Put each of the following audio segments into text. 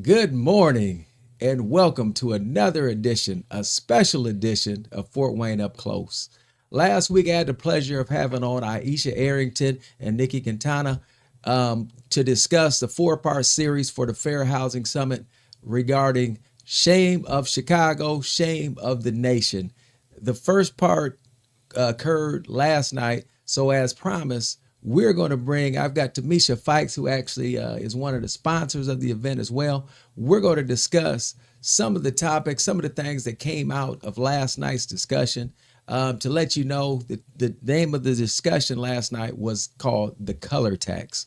Good morning and welcome to another edition, a special edition of Fort Wayne Up Close. Last week I had the pleasure of having on Aisha Arrington and Nikki Quintana to discuss the four-part series for the Fair Housing Summit regarding shame of Chicago, shame of the nation. The first part occurred last night, so as promised, we're going to bring, I've got Tamesha Fikes, who actually is one of the sponsors of the event as well. We're going to discuss some of the topics, some of the things that came out of last night's discussion. To let you know, the name of the discussion last night was called the color tax.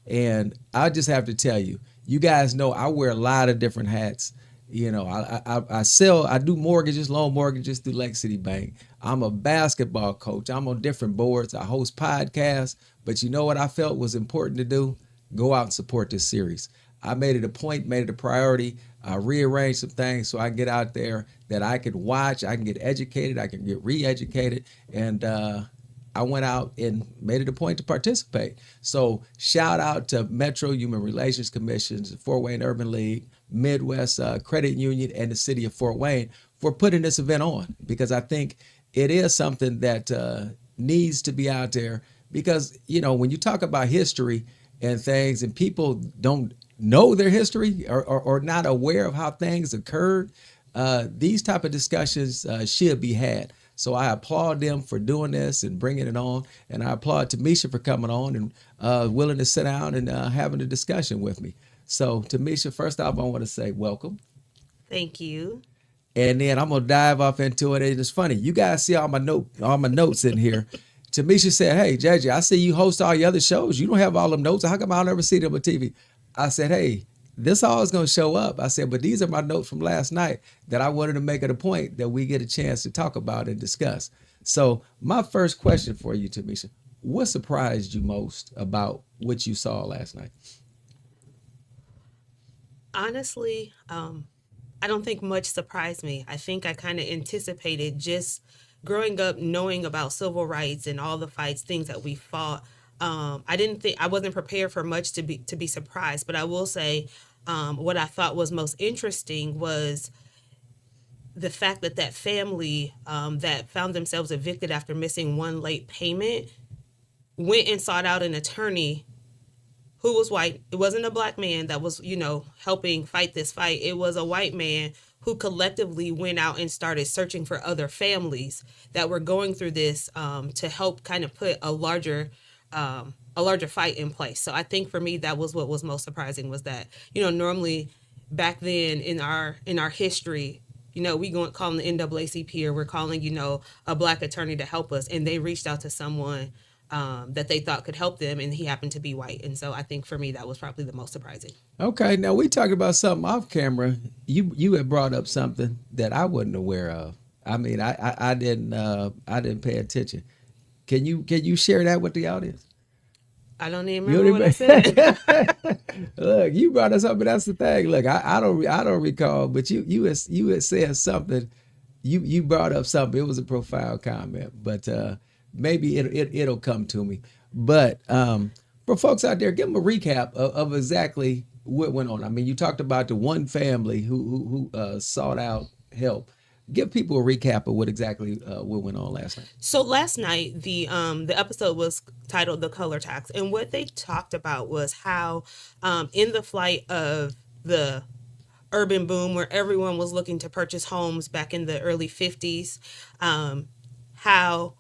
And I just have to tell you, you guys know I wear a lot of different hats. You know, I do mortgages, loan mortgages through Lake City Bank. I'm a basketball coach. I'm on different boards. I host podcasts. But you know what I felt was important to do? Go out and support this series. I made it a point, made it a priority. I rearranged some things so I can get out there that I could watch. I can get educated. I can get re-educated. And I went out and made it a point to participate. So shout out to Metro Human Relations Commissions, Fort Wayne Urban League, Midwest Credit Union, and the city of Fort Wayne for putting this event on, because I think it is something that needs to be out there. Because, you know, when you talk about history and things and people don't know their history or not aware of how things occurred, these type of discussions should be had. So I applaud them for doing this and bringing it on. And I applaud Tamesha for coming on and willing to sit down and having a discussion with me. So Tamesha, first off, I want to say welcome. Thank you. And then I'm going to dive off into it. And it's funny. You guys see all my notes in here. Tamesha said, "Hey, JJ, I see you host all your other shows. You don't have all them notes. How come I'll never see them on TV?" I said, "Hey, this all is going to show up." I said, "But these are my notes from last night that I wanted to make it a point that we get a chance to talk about and discuss." So my first question for you, Tamesha, what surprised you most about what you saw last night? Honestly, I don't think much surprised me. I think I kind of anticipated, just growing up knowing about civil rights and all the fights, things that we fought. I wasn't prepared for much to be surprised, but I will say what I thought was most interesting was the fact that that family that found themselves evicted after missing one late payment went and sought out an attorney who was white. It wasn't a black man that was, helping fight this fight. It was a white man who collectively went out and started searching for other families that were going through this to help kind of put a larger fight in place. So I think for me, that was what was most surprising, was that, normally back then in our history, we calling the NAACP, or we're calling, a black attorney to help us. And they reached out to someone that they thought could help them, and he happened to be white. And so I think for me, that was probably the most surprising. Okay, now we talked about something off camera. You had brought up something that I wasn't aware of. I mean, I didn't pay attention. Can you share that with the audience? I don't even remember what I said. Look, you brought us up, but that's the thing. Look, I don't recall, but you had said something. You brought up something. It was a profound comment, but maybe it'll come to me. But for folks out there, give them a recap of exactly what went on. I mean, you talked about the one family who sought out help. Give people a recap of what exactly what went on last night. So last night, the episode was titled "The Color Tax," and what they talked about was how, in the flight of the urban boom, where everyone was looking to purchase homes back in the early 50s, how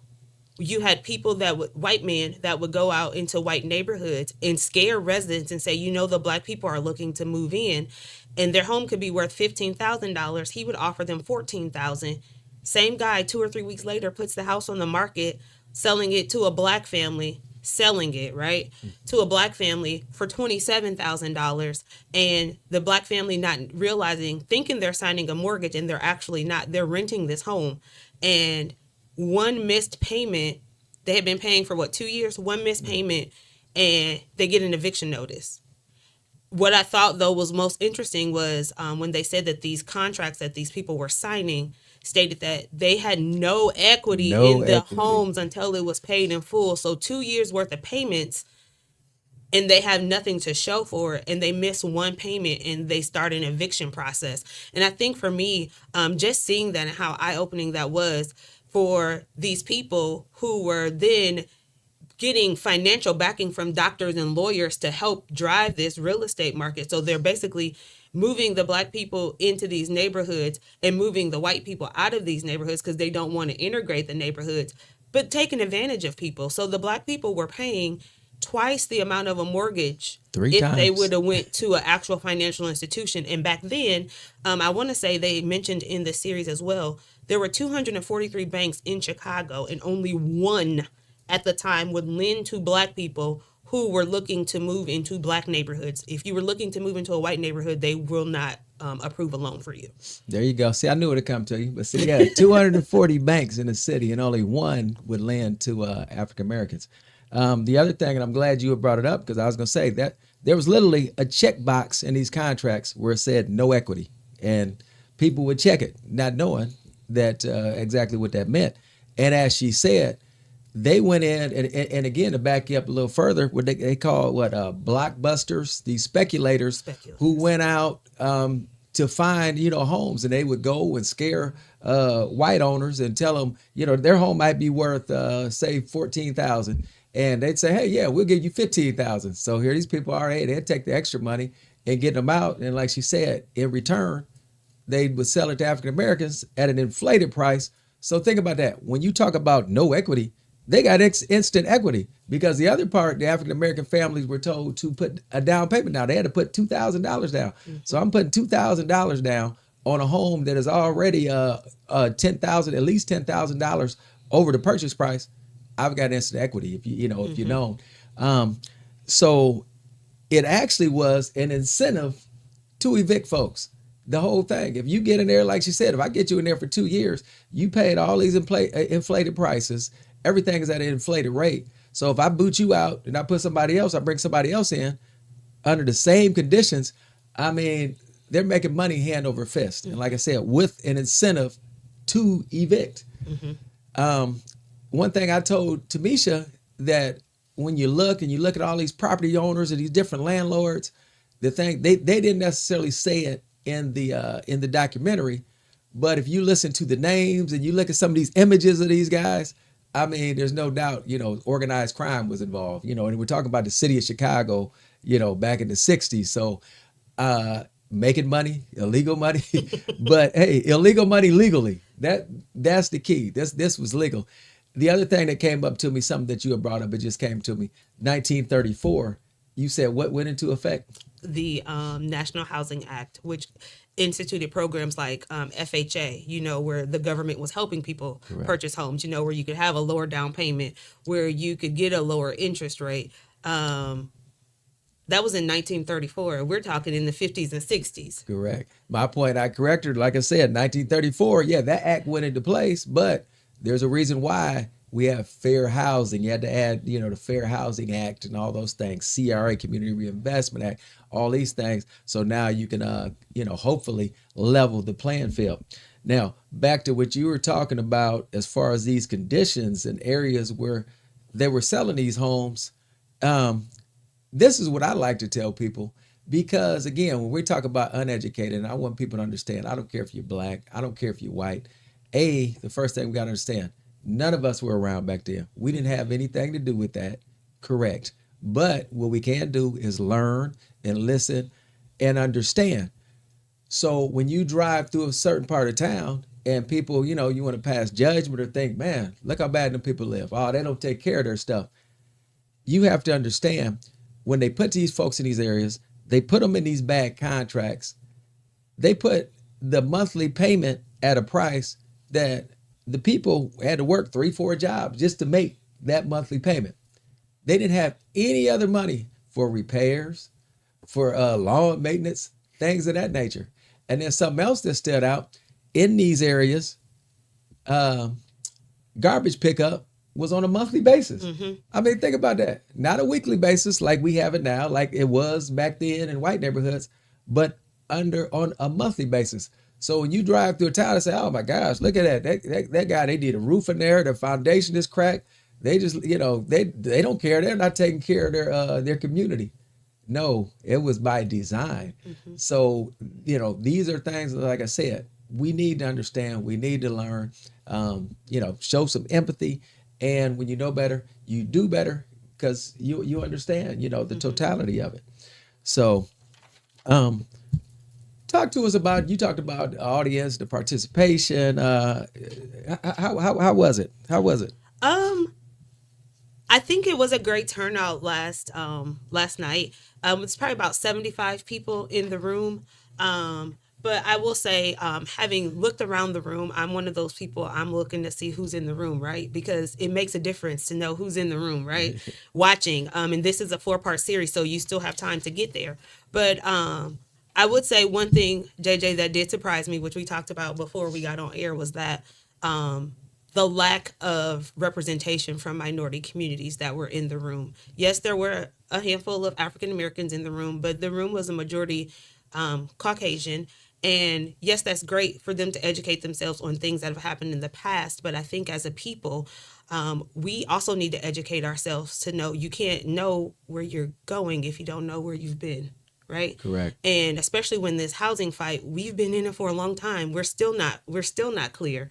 you had people white men that would go out into white neighborhoods and scare residents and say, the black people are looking to move in, and their home could be worth $15,000. He would offer them $14,000. Same guy 2 or 3 weeks later puts the house on the market, selling it to a black family, to a black family for $27,000, and the black family not realizing, thinking they're signing a mortgage, and they're actually not. They're renting this home, and one missed payment. They had been paying for 2 years. One missed payment, and they get an eviction notice. What I thought, though, was most interesting was when they said that these contracts that these people were signing stated that they had no equity in the homes until it was paid in full. So 2 years worth of payments, and they have nothing to show for it, and they miss one payment and they start an eviction process. And I think for me, just seeing that and how eye-opening that was for these people who were then getting financial backing from doctors and lawyers to help drive this real estate market. So they're basically moving the Black people into these neighborhoods and moving the white people out of these neighborhoods because they don't want to integrate the neighborhoods, but taking advantage of people. So the Black people were paying twice the amount of a mortgage Three if times. they would have went to an actual financial institution. And back then, I want to say they mentioned in the series as well, there were 243 banks in Chicago, and only one at the time would lend to Black people who were looking to move into Black neighborhoods. If you were looking to move into a white neighborhood, they will not approve a loan for you. There you go. See, I knew it would come to you. But see, yeah, 240 banks in the city, and only one would lend to African Americans. The other thing, and I'm glad you brought it up, because I was going to say that there was literally a checkbox in these contracts where it said no equity, and people would check it, not knowing that exactly what that meant. And as she said, they went in, and again, to back you up a little further, what they call blockbusters, these speculators who went out to find, homes, and they would go and scare white owners and tell them, their home might be worth, say, $14,000. And they'd say, hey, yeah, we'll give you $15,000. So here these people are, hey, they'd take the extra money and get them out. And like she said, in return, they would sell it to African Americans at an inflated price. So think about that. When you talk about no equity, they got instant equity, because the other part, the African American families were told to put a down payment down. They had to put $2,000 down. Mm-hmm. So I'm putting $2,000 down on a home that is already at least $10,000 over the purchase price. I've got instant equity, if you Mm-hmm. if you know. So it actually was an incentive to evict folks. The whole thing. If you get in there, like she said, if I get you in there for 2 years, you paid all these inflated prices. Everything is at an inflated rate. So if I boot you out and I bring somebody else in under the same conditions, I mean, they're making money hand over fist. Mm-hmm. And like I said, with an incentive to evict. Mm-hmm. One thing I told Tamesha, that when you look at all these property owners and these different landlords, the thing they didn't necessarily say it in the documentary, but if you listen to the names and you look at some of these images of these guys, I mean, there's no doubt, organized crime was involved, and we're talking about the city of Chicago, back in the 60s. So making money, illegal money, but hey, illegal money legally, that's the key. This was legal. The other thing that came up to me, something that you had brought up, it just came to me, 1934, you said what went into effect? The National Housing Act, which instituted programs like FHA, where the government was helping people Correct. Purchase homes, where you could have a lower down payment, where you could get a lower interest rate. That was in 1934. We're talking in the 50s and 60s. Correct. My point, I corrected, like I said, 1934, yeah, that act went into place, but there's a reason why we have fair housing. You had to add, the Fair Housing Act and all those things, CRA, Community Reinvestment Act, all these things. So now you can, hopefully level the playing field. Now, back to what you were talking about as far as these conditions and areas where they were selling these homes. This is what I like to tell people, because again, when we talk about uneducated, and I want people to understand, I don't care if you're Black, I don't care if you're white. The first thing we got to understand, none of us were around back then. We didn't have anything to do with that. Correct. But what we can do is learn and listen and understand. So when you drive through a certain part of town and people, you want to pass judgment or think, man, look how bad them people live. Oh, they don't take care of their stuff. You have to understand, when they put these folks in these areas, they put them in these bad contracts. They put the monthly payment at a price that the people had to work 3-4 jobs just to make that monthly payment. They didn't have any other money for repairs, for lawn maintenance, things of that nature. And then something else that stood out in these areas, garbage pickup was on a monthly basis. Mm-hmm. I mean, think about that. Not a weekly basis like we have it now, like it was back then in white neighborhoods, but on a monthly basis. So when you drive through a town and say, oh my gosh, look at that. That guy, they did a roof in there, the foundation is cracked. They just, they don't care. They're not taking care of their community. No, it was by design. Mm-hmm. So, these are things, like I said, we need to understand, we need to learn, show some empathy. And when you know better, you do better because you understand, the Mm-hmm. totality of it. So, um, talk to us about, you talked about the audience, the participation. How was it? How was it? Um, I think it was a great turnout last night. It's probably about 75 people in the room. But I will say, having looked around the room, I'm one of those people. I'm looking to see who's in the room, right? Because it makes a difference to know who's in the room, right? Watching. And this is a 4-part series, so you still have time to get there. But I would say one thing, JJ, that did surprise me, which we talked about before we got on air, was that the lack of representation from minority communities that were in the room. Yes, there were a handful of African Americans in the room, but the room was a majority Caucasian. And yes, that's great for them to educate themselves on things that have happened in the past. But I think as a people, we also need to educate ourselves to know you can't know where you're going if you don't know where you've been. Right. Correct. And especially when this housing fight, we've been in it for a long time. We're still not clear.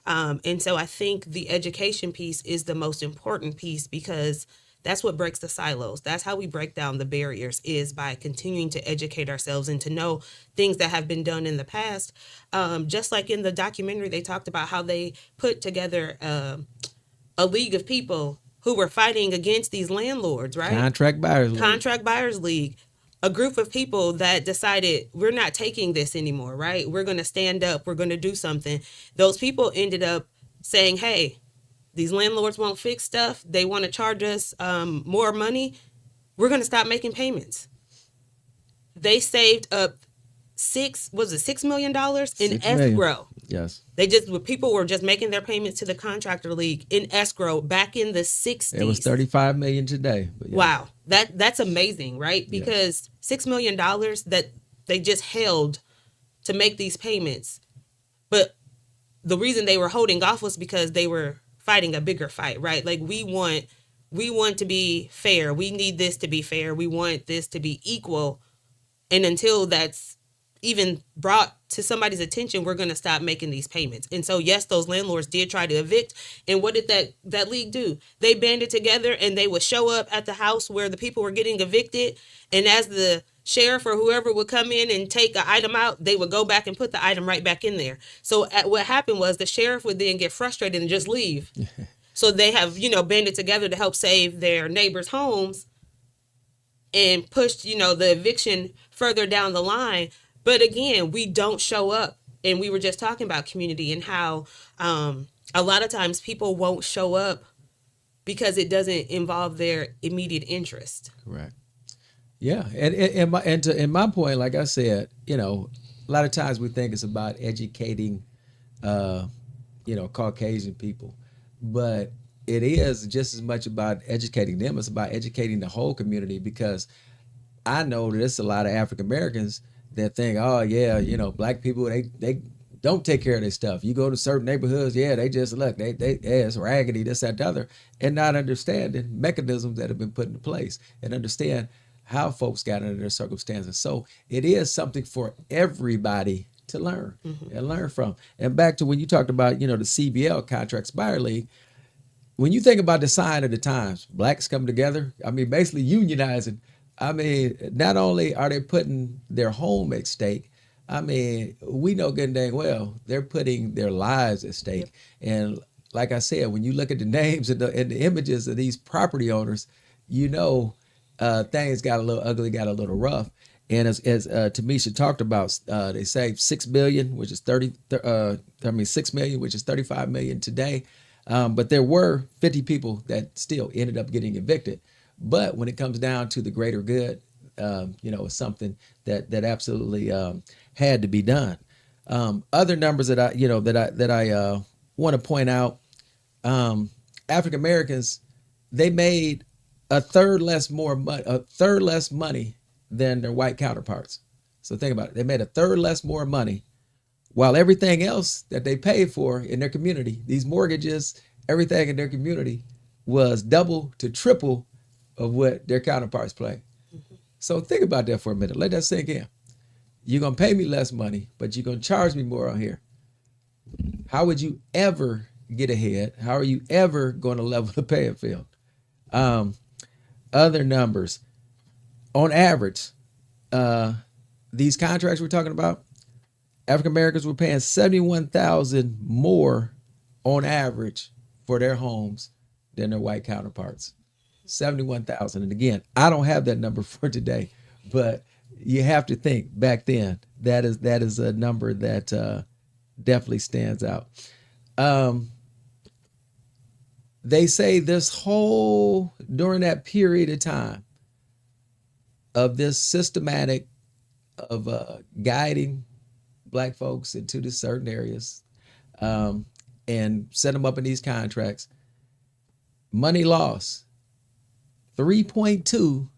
And so I think the education piece is the most important piece because that's what breaks the silos. That's how we break down the barriers, is by continuing to educate ourselves and to know things that have been done in the past. Just like in the documentary, they talked about how they put together a league of people who were fighting against these landlords, right? Contract Buyers League. A group of people that decided we're not taking this anymore, right? We're going to stand up. We're going to do something. Those people ended up saying, hey, these landlords won't fix stuff. They want to charge us more money. We're going to stop making payments. They saved up $6 million in escrow. Yes. People were just making their payments to the contractor league in escrow back in the 60s. It was $35 million today. Yeah. Wow. That's amazing, right? Because $6 million that they just held to make these payments. But the reason they were holding off was because they were fighting a bigger fight, right? Like we want to be fair. We need this to be fair. We want this to be equal. And until that's even brought to somebody's attention, we're going to stop making these payments. And so, yes, those landlords did try to evict. And what did that league do? They banded together and they would show up at the house where the people were getting evicted. And as the sheriff or whoever would come in and take an item out, they would go back and put the item right back in there. So what happened was the sheriff would then get frustrated and just leave. So they have, banded together to help save their neighbors' homes and pushed, the eviction further down the line. But again, we don't show up. And we were just talking about community and how a lot of times people won't show up because it doesn't involve their immediate interest. Correct. Yeah. And to my point, like I said, a lot of times we think it's about educating, Caucasian people. But it is just as much about educating them. It's about educating the whole community, because I know that there's a lot of African Americans that think, oh yeah, black people, they don't take care of their stuff. You go to certain neighborhoods, they just look, it's raggedy, this, that, the other, and not understanding mechanisms that have been put into place and understand how folks got into their circumstances. So it is something for everybody to learn and learn from. And back to when you talked about, the CBL, Contracts Buyer League, when you think about the sign of the times, blacks come together, basically unionizing. Not only are they putting their home at stake, we know good and dang well they're putting their lives at stake. Yep. And like I said, when you look at the names and the images of these property owners, things got a little ugly, got a little rough. And as Tamesha talked about, they saved $6 million, which is $6 million, which is $35 million today. But there were 50 people that still ended up getting evicted. But when it comes down to the greater good, it's something that absolutely had to be done. Other numbers that I want to point out: African Americans, they made a third less money than their white counterparts. So think about it; they made a third less more money, while everything else that they paid for in their community, these mortgages, everything in their community, was double to triple of what their counterparts play. So think about that for a minute. Let that sink in. You're going to pay me less money, but you're going to charge me more on here. How would you ever get ahead? How are you ever going to level the playing field? Other numbers. On average, these contracts we're talking about, African Americans were paying $71,000 more on average for their homes than their white counterparts. $71,000. And again, I don't have that number for today, but you have to think back then that is a number that definitely stands out. They say during that period of time of this systematic of guiding Black folks into the certain areas and set them up in these contracts, money lost 3.2 to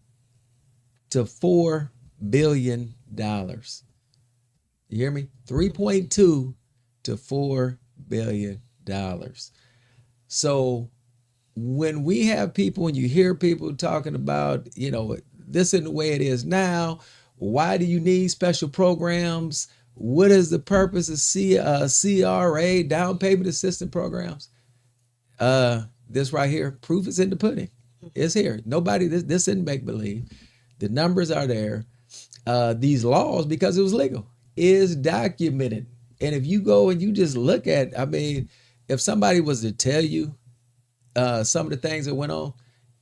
$4 billion. You hear me? 3.2 to $4 billion. So when we have people, and you hear people talking about, this isn't the way it is now. Why do you need special programs? What is the purpose of CRA, down payment assistance programs? This right here, proof is in the pudding. It's here. This isn't make believe. The numbers are there. These laws, because it was legal, is documented. And if you go and you just look at, if somebody was to tell you some of the things that went on,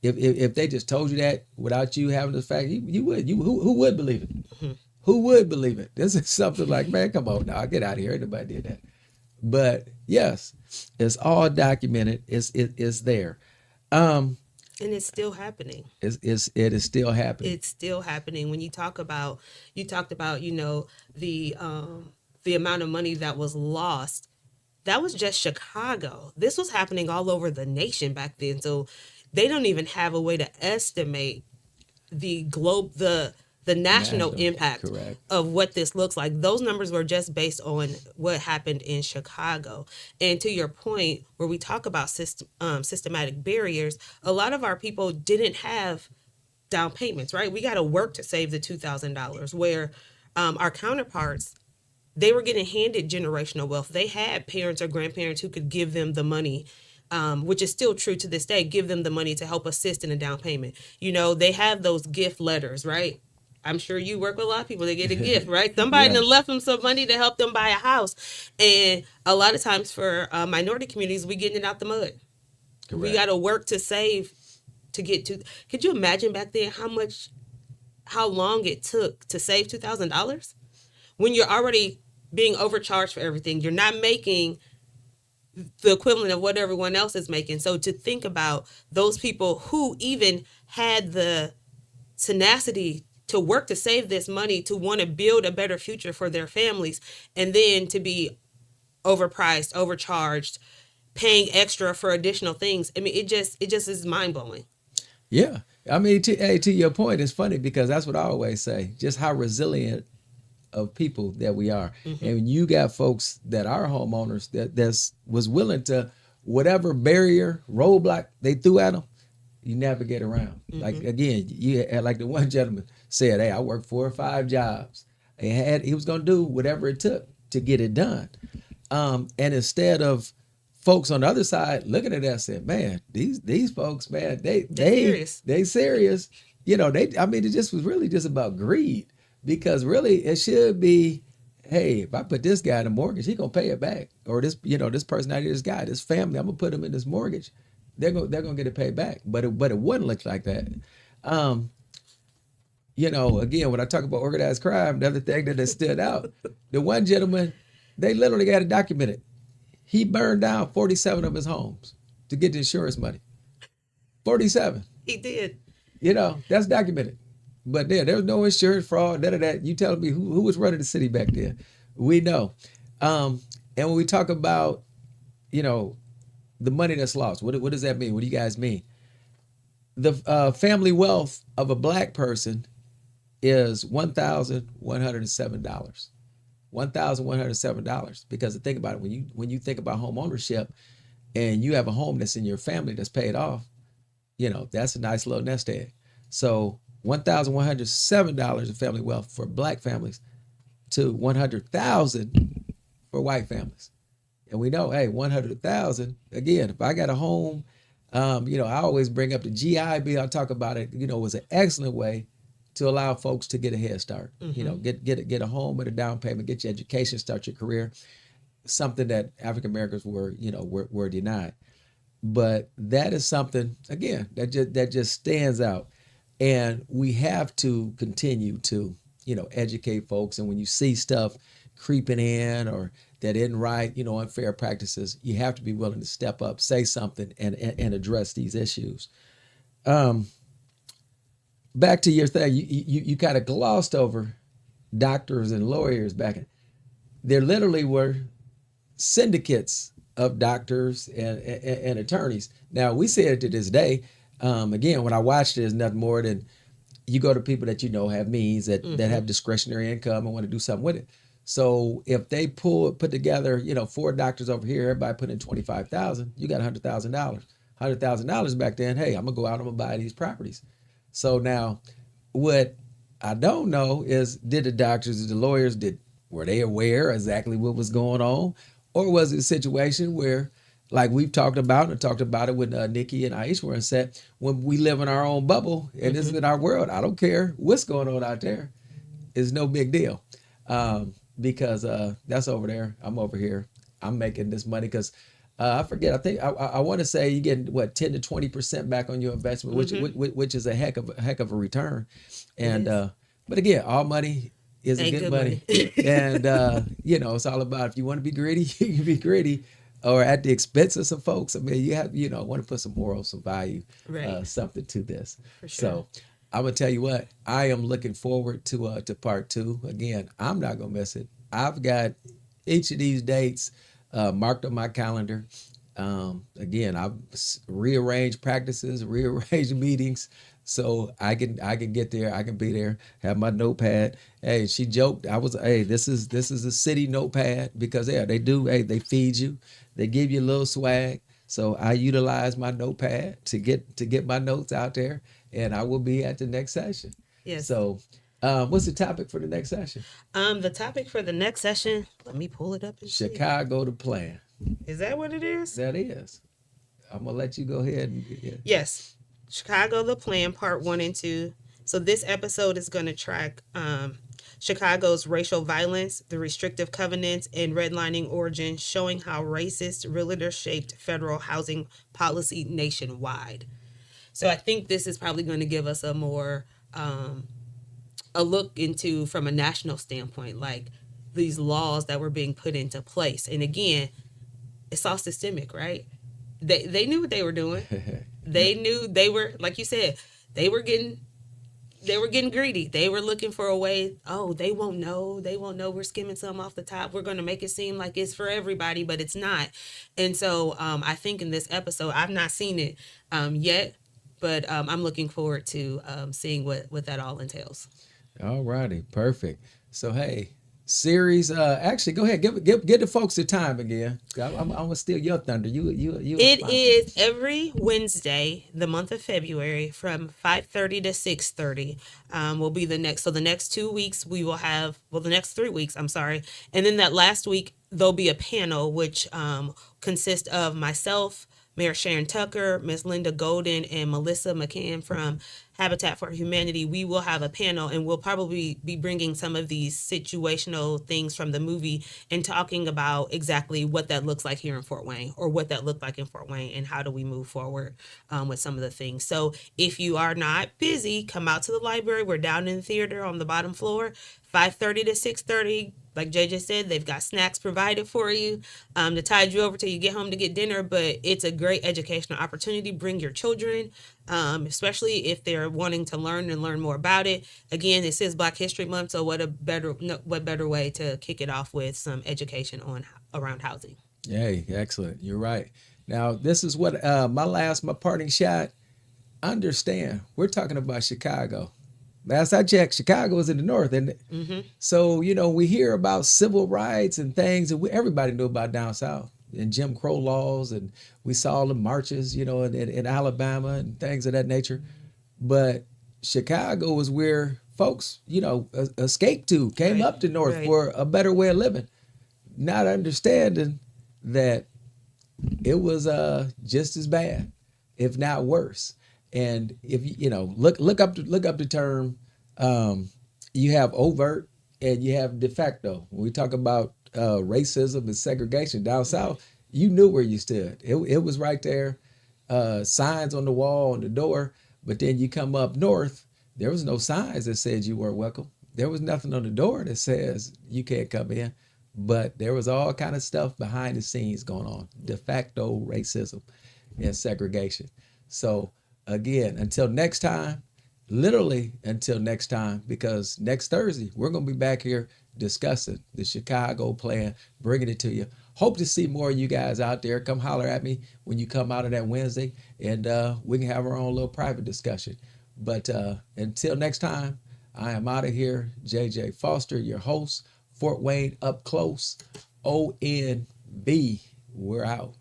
if they just told you that without you having the fact, you would. Who would believe it? Mm-hmm. Who would believe it? This is something like, man, come on now, get out of here. Nobody did that. But yes, it's all documented. It's there. And it's still happening. It is still happening. It's still happening. When you talked about, the amount of money that was lost. That was just Chicago. This was happening all over the nation back then. So they don't even have a way to estimate the national impact of what this looks like. Those numbers were just based on what happened in Chicago. And to your point, where we talk about systematic barriers, a lot of our people didn't have down payments, right? We got to work to save the $2,000, where our counterparts, they were getting handed generational wealth. They had parents or grandparents who could give them the money, which is still true to this day, give them the money to help assist in a down payment. They have those gift letters, right? I'm sure you work with a lot of people that get a gift, right? Somebody done left them some money to help them buy a house. And a lot of times for minority communities, we getting it out the mud. Correct. We got to work to save to get to. Could you imagine back then how long it took to save $2,000? When you're already being overcharged for everything, you're not making the equivalent of what everyone else is making. So to think about those people who even had the tenacity to work to save this money, to want to build a better future for their families, and then to be overpriced, overcharged, paying extra for additional things. It just is mind blowing. Yeah. To your point, it's funny because that's what I always say, just how resilient of people that we are. Mm-hmm. And you got folks that are homeowners that was willing to, whatever barrier, roadblock they threw at them, you navigate around. Mm-hmm. Like, again, like the one gentleman said, hey, I worked 4 or 5 jobs. He was going to do whatever it took to get it done. And instead of folks on the other side looking at that and saying, man, these folks, man, they serious. It just was really just about greed. Because really, it should be, hey, if I put this guy in a mortgage, he's gonna pay it back. Or this person out here, this guy, this family, I'm gonna put them in this mortgage. They're gonna get it paid back. But it wouldn't look like that. Again, when I talk about organized crime, the other thing that stood out, the one gentleman, they literally got it documented. He burned down 47 of his homes to get the insurance money. 47. He did. That's documented. But there was no insurance fraud, none of that. You telling me who was running the city back then? We know. And when we talk about, the money that's lost, what does that mean? What do you guys mean? The family wealth of a Black person is $1,107. $1,107. Because think about it, when you think about home ownership and you have a home that's in your family that's paid off, that's a nice little nest egg. So $1,107 in family wealth for black families to $100,000 for white families. And we know, hey, 100,000. Again, if I got a home, I always bring up the GI Bill. I talk about it. Was an excellent way to allow folks to get a head start. Get a home with a down payment, get your education, start your career. Something that African Americans were denied. But that is something again that just stands out, and we have to continue to educate folks. And when you see stuff creeping in or that isn't right, unfair practices, you have to be willing to step up, say something, and address these issues. Back to your thing, you kind of glossed over doctors and lawyers back in. There literally were syndicates of doctors and attorneys. Now, we say it to this day. Again, when I watched it, it's nothing more than you go to people that have means, that have discretionary income and want to do something with it. So if they put together, 4 doctors over here, everybody put in $25,000, you got $100,000. $100,000 back then, hey, I'm going to go out, I'm going to buy these properties. So now what I don't know is, did the doctors, did the lawyers, were they aware exactly what was going on? Or was it a situation where, like we've talked about, and talked about it when Nikki and Aisha were on set, when we live in our own bubble and this is in our world, I don't care what's going on out there. It's no big deal. Because that's over there, I'm over here. I'm making this money because I forget. I think I want to say you get 10 to 20% back on your investment, which is a heck of a return. And but again, all money is a good money. And it's all about, if you want to be greedy, you can be greedy, or at the expense of some folks. I mean, you have want to put some moral, some value, something to this. For sure. So I'm gonna tell you what, I am looking forward to part 2. Again, I'm not gonna miss it. I've got each of these dates marked on my calendar. Again, I've rearranged practices, rearranged meetings, so I can get there. I can be there. Have my notepad. Hey, she joked. This is a city notepad, because they do. Hey, they feed you. They give you a little swag. So I utilize my notepad to get my notes out there, and I will be at the next session. Yes. So, what's the topic for the next session? The topic for the next session, let me pull it up and Chicago, the plan. Is that what it is? That is. I'm gonna let you go ahead. Yes. Chicago, the plan, part 1 and 2. So this episode is going to track Chicago's racial violence, the restrictive covenants, and redlining origin, showing how racist realtors shaped federal housing policy nationwide. So I think this is probably going to give us a more a look into, from a national standpoint, like these laws that were being put into place. And again, it's all systemic, right? They knew what they were doing. They knew they were, like you said, they were getting greedy. They were looking for a way. Oh, they won't know. We're skimming some off the top. We're going to make it seem like it's for everybody, but it's not. And so I think in this episode, I've not seen it yet, but I'm looking forward to seeing what that all entails. All righty. Perfect. So, hey, series. Actually, go ahead. Give the folks the time again. I'm gonna steal your thunder. You. It is every Wednesday, the month of February, from 5:30 to 6:30. Will be the next. So the next 2 weeks we will have. Well, the next 3 weeks. I'm sorry. And then that last week there'll be a panel which consists of myself, Mayor Sharon Tucker, Ms. Linda Golden, and Melissa McCann from Habitat for Humanity. We will have a panel, and we'll probably be bringing some of these situational things from the movie and talking about exactly what that looks like here in Fort Wayne, or what that looked like in Fort Wayne, and how do we move forward with some of the things. So if you are not busy, come out to the library. We're down in the theater on the bottom floor, 5:30 to 6:30. Like Jay just said, they've got snacks provided for you to tide you over till you get home to get dinner. But it's a great educational opportunity. Bring your children, especially if they're wanting to learn more about it. Again, this is Black History Month, so what better way to kick it off with some education around housing. Yay, excellent. You're right. Now, this is what my parting shot. Understand, we're talking about Chicago. Last I checked, Chicago is in the north, isn't it? Mm-hmm. So, we hear about civil rights and things, and everybody knew about down south. and Jim Crow laws, and we saw the marches, in Alabama and things of that nature. But Chicago was where folks, escaped to, came Right, up to North right. for a better way of living, not understanding that it was just as bad, if not worse. And if look up the term, you have overt and you have de facto. When we talk about racism and segregation down south, you knew where you stood. It was right there, signs on the wall, on the door. But then you come up north, there was no signs that said you weren't welcome. There was nothing on the door that says you can't come in. But there was all kind of stuff behind the scenes going on, de facto racism and segregation. So again, until next time, literally until next time, because next Thursday we're going to be back here discussing the Chicago plan, bringing it to you. Hope to see more of you guys out there. Come holler at me when you come out of that Wednesday, and we can have our own little private discussion. But until next time, I am out of here. JJ Foster, your host. Fort Wayne Up Close, ONB. We're out.